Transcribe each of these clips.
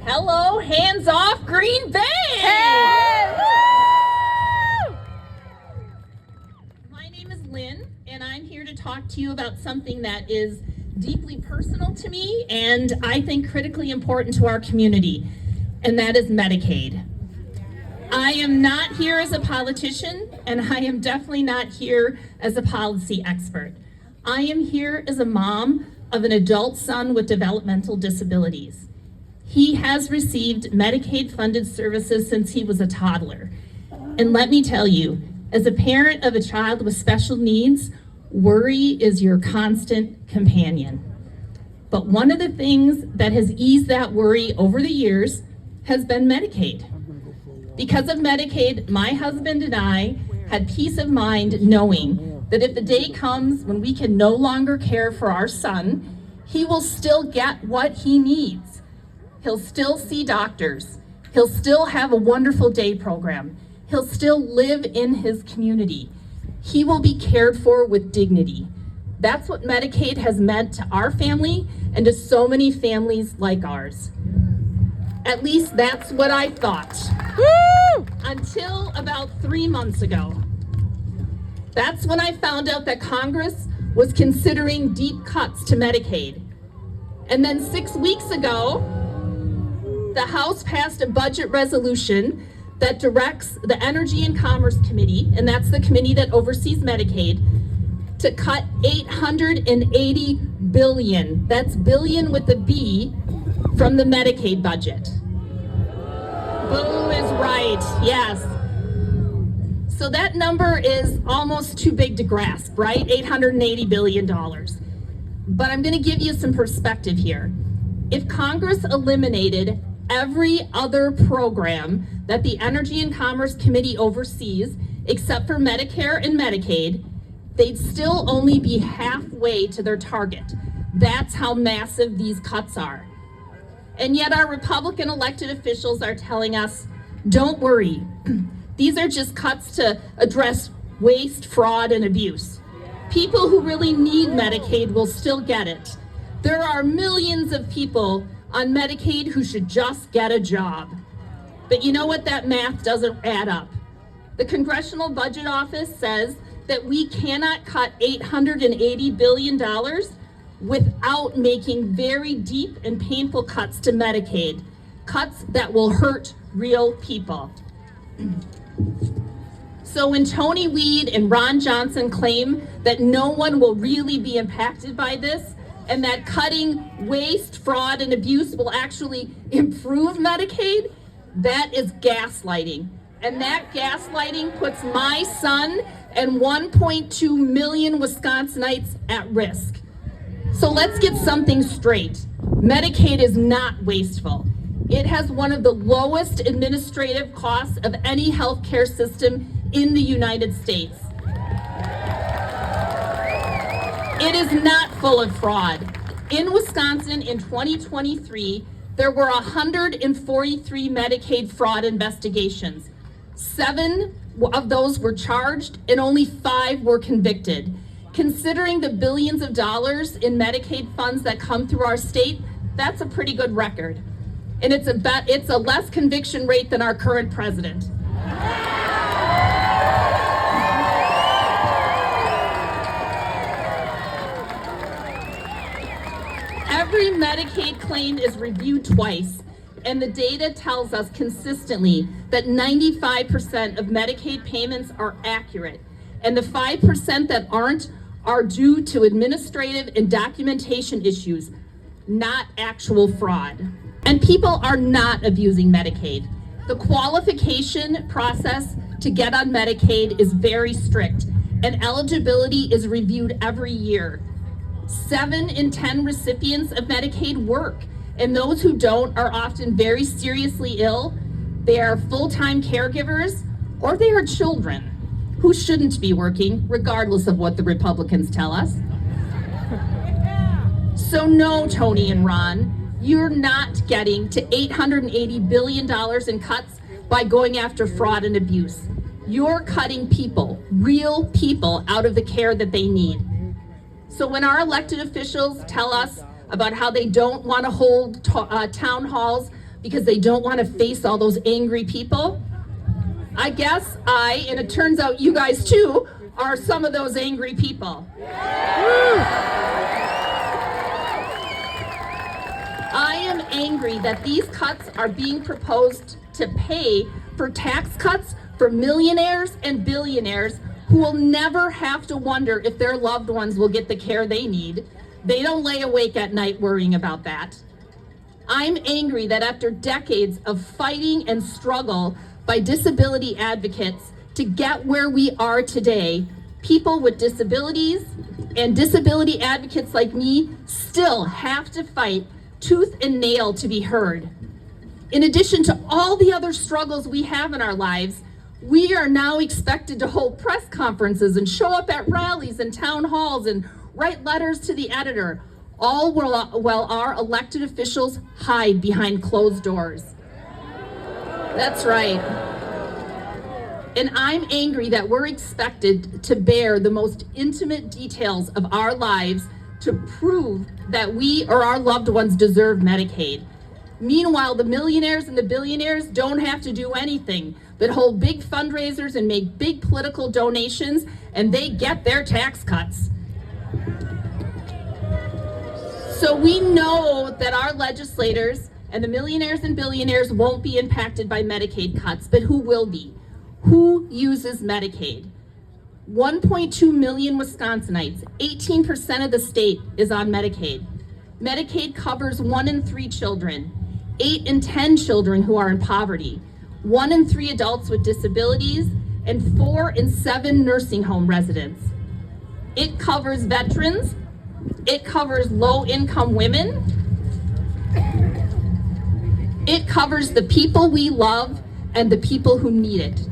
Hello, hands off Green Bay! Hey! Woo! My name is Lynn, and I'm here to talk to you about something that is deeply personal to me and I think critically important to our community, and that is Medicaid. I am not here as a politician, and I am definitely not here as a policy expert. I am here as a mom of an adult son with developmental disabilities. He has received Medicaid-funded services since he was a toddler. And let me tell you, as a parent of a child with special needs, worry is your constant companion. But one of the things that has eased that worry over the years has been Medicaid. Because of Medicaid, my husband and I had peace of mind knowing that if the day comes when we can no longer care for our son, he will still get what he needs. He'll still see doctors. He'll still have a wonderful day program. He'll still live in his community. He will be cared for with dignity. That's what Medicaid has meant to our family and to so many families like ours. At least that's what I thought. Woo! Until about 3 months ago. That's when I found out that Congress was considering deep cuts to Medicaid. And then 6 weeks ago, the House passed a budget resolution that directs the Energy and Commerce Committee, and that's the committee that oversees Medicaid, to cut $880 billion, that's billion with a B, from the Medicaid budget. Boom is right, yes. So that number is almost too big to grasp, right? $880 billion. But I'm gonna give you some perspective here. If Congress eliminated every other program that the Energy and Commerce Committee oversees, except for Medicare and Medicaid, they'd still only be halfway to their target. That's how massive these cuts are. And yet our Republican elected officials are telling us, don't worry, these are just cuts to address waste, fraud, and abuse. People who really need Medicaid will still get it. There are millions of people on Medicaid who should just get a job. But you know what? That math doesn't add up. The Congressional Budget Office says that we cannot cut $880 billion without making very deep and painful cuts to Medicaid, cuts that will hurt real people. So when Tony Weed and Ron Johnson claim that no one will really be impacted by this, and that cutting waste, fraud, and abuse will actually improve Medicaid, that is gaslighting. And that gaslighting puts my son and 1.2 million Wisconsinites at risk. So let's get something straight. Medicaid is not wasteful. It has one of the lowest administrative costs of any healthcare system in the United States. It is not full of fraud. In Wisconsin in 2023, there were 143 Medicaid fraud investigations. 7 of those were charged and only 5 were convicted. Considering the billions of dollars in Medicaid funds that come through our state, that's a pretty good record. And it's a less conviction rate than our current president. Every Medicaid claim is reviewed twice, and the data tells us consistently that 95% of Medicaid payments are accurate, and the 5% that aren't are due to administrative and documentation issues, not actual fraud. And people are not abusing Medicaid. The qualification process to get on Medicaid is very strict, and eligibility is reviewed every year. 7 in 10 recipients of Medicaid work, and those who don't are often very seriously ill. They are full-time caregivers, or they are children who shouldn't be working, regardless of what the Republicans tell us. So no, Tony and Ron, you're not getting to $880 billion in cuts by going after fraud and abuse. You're cutting people, real people, out of the care that they need. So when our elected officials tell us about how they don't want to hold town halls because they don't want to face all those angry people. I guess and it turns out you guys too, are some of those angry people. I am angry that these cuts are being proposed to pay for tax cuts for millionaires and billionaires who will never have to wonder if their loved ones will get the care they need. They don't lay awake at night worrying about that. I'm angry that after decades of fighting and struggle by disability advocates to get where we are today, people with disabilities and disability advocates like me still have to fight tooth and nail to be heard. In addition to all the other struggles we have in our lives, we are now expected to hold press conferences and show up at rallies and town halls and write letters to the editor, all while our elected officials hide behind closed doors. That's right. And I'm angry that we're expected to bear the most intimate details of our lives to prove that we or our loved ones deserve Medicaid. Meanwhile, the millionaires and the billionaires don't have to do anything but hold big fundraisers and make big political donations, and they get their tax cuts. So we know that our legislators and the millionaires and billionaires won't be impacted by Medicaid cuts, but who will be? Who uses Medicaid? 1.2 million Wisconsinites, 18% of the state is on Medicaid. Medicaid covers 1 in 3 children, 8 in 10 children who are in poverty, 1 in 3 adults with disabilities, and 4 in 7 nursing home residents. It covers veterans, it covers low-income women, it covers the people we love and the people who need it.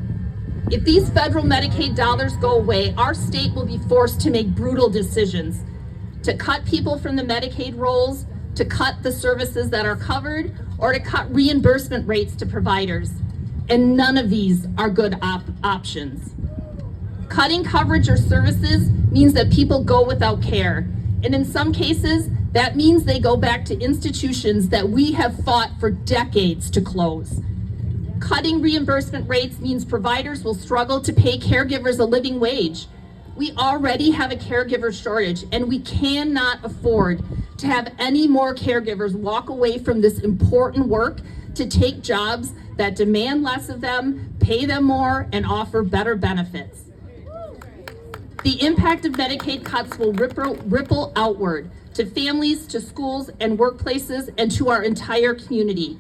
If these federal Medicaid dollars go away, our state will be forced to make brutal decisions to cut people from the Medicaid rolls, to cut the services that are covered, or to cut reimbursement rates to providers. And none of these are good options. Cutting coverage or services means that people go without care. And in some cases, that means they go back to institutions that we have fought for decades to close. Cutting reimbursement rates means providers will struggle to pay caregivers a living wage. We already have a caregiver shortage, and we cannot afford to have any more caregivers walk away from this important work to take jobs that demand less of them, pay them more, and offer better benefits. The impact of Medicaid cuts will ripple outward to families, to schools and workplaces, and to our entire community.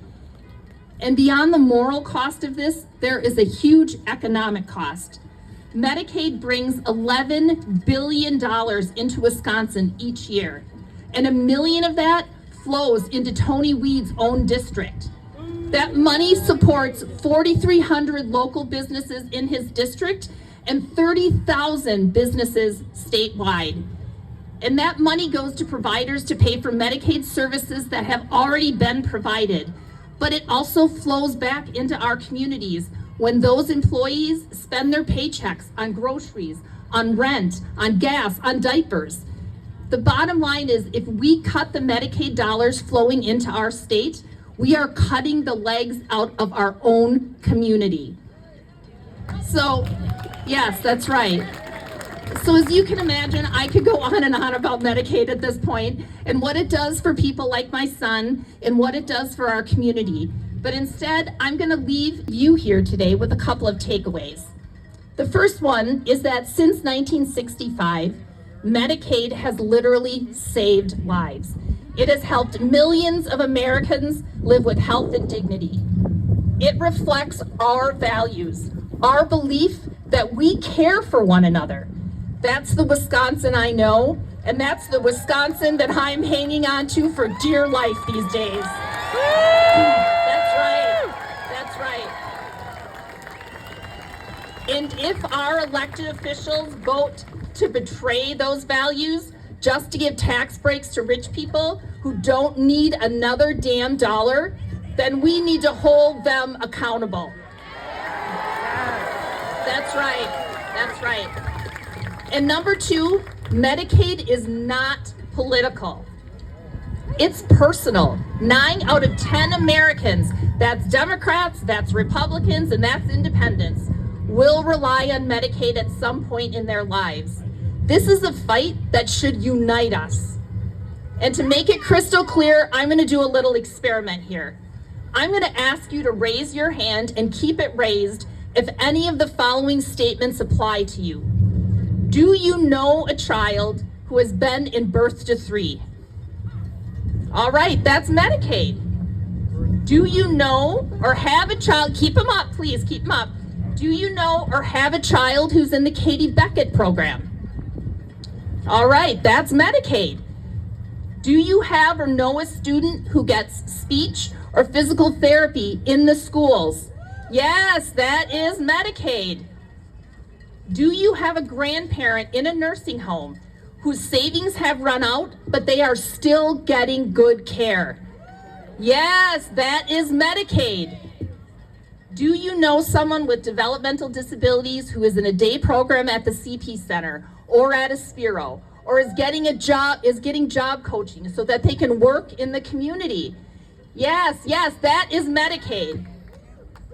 And beyond the moral cost of this, there is a huge economic cost. Medicaid brings $11 billion into Wisconsin each year, and $1 million of that flows into Tony Weed's own district. That money supports 4,300 local businesses in his district and 30,000 businesses statewide. And that money goes to providers to pay for Medicaid services that have already been provided. But it also flows back into our communities when those employees spend their paychecks on groceries, on rent, on gas, on diapers. The bottom line is, if we cut the Medicaid dollars flowing into our state, we are cutting the legs out of our own community. So, yes, that's right. So as you can imagine, I could go on and on about Medicaid at this point and what it does for people like my son and what it does for our community. But instead, I'm going to leave you here today with a couple of takeaways. The first one is that since 1965, Medicaid has literally saved lives. It has helped millions of Americans live with health and dignity. It reflects our values, our belief that we care for one another. That's the Wisconsin I know, and that's the Wisconsin that I'm hanging on to for dear life these days. That's right. That's right. And if our elected officials vote to betray those values just to give tax breaks to rich people who don't need another damn dollar, then we need to hold them accountable. That's right. That's right. And number two, Medicaid is not political. It's personal. 9 out of 10 Americans, that's Democrats, that's Republicans, and that's independents, will rely on Medicaid at some point in their lives. This is a fight that should unite us. And to make it crystal clear, I'm going to do a little experiment here. I'm going to ask you to raise your hand and keep it raised if any of the following statements apply to you. Do you know a child who has been in birth to 3? All right, that's Medicaid. Do you know or have a child, keep them up, please, keep them up. Do you know or have a child who's in the Katie Beckett program? All right, that's Medicaid. Do you have or know a student who gets speech or physical therapy in the schools? Yes, that is Medicaid. Do you have a grandparent in a nursing home whose savings have run out, but they are still getting good care? Yes, that is Medicaid. Do you know someone with developmental disabilities who is in a day program at the CP Center or at a Spiro, or is getting job coaching so that they can work in the community? Yes, that is Medicaid.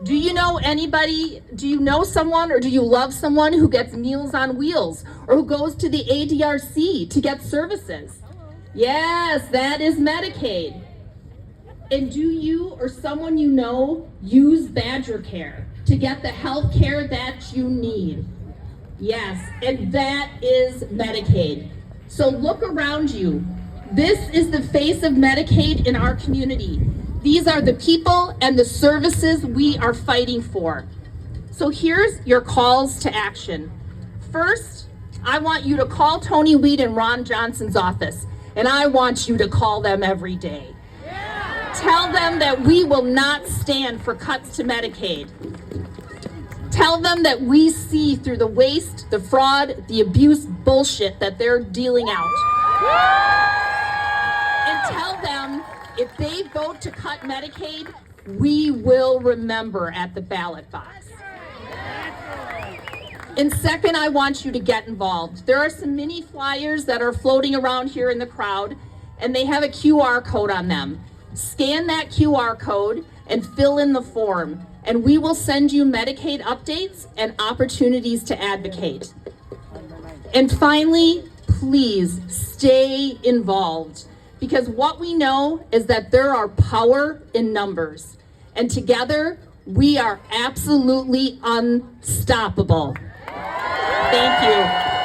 Do you know anybody, do you know someone or do you love someone who gets Meals on Wheels or who goes to the ADRC to get services? Yes, that is Medicaid. And do you or someone you know use Badger Care to get the health care that you need? Yes, and that is Medicaid. So look around you. This is the face of Medicaid in our community. These are the people and the services we are fighting for. So here's your calls to action. First, I want you to call Tony Weed in Ron Johnson's office, and I want you to call them every day. Tell them that we will not stand for cuts to Medicaid. Tell them that we see through the waste, the fraud, the abuse bullshit that they're dealing out. And tell them if they vote to cut Medicaid, we will remember at the ballot box. And second, I want you to get involved. There are some mini flyers that are floating around here in the crowd, and they have a QR code on them. Scan that QR code and fill in the form, and we will send you Medicaid updates and opportunities to advocate. And finally, please stay involved, because what we know is that there are power in numbers, and together we are absolutely unstoppable. Thank you.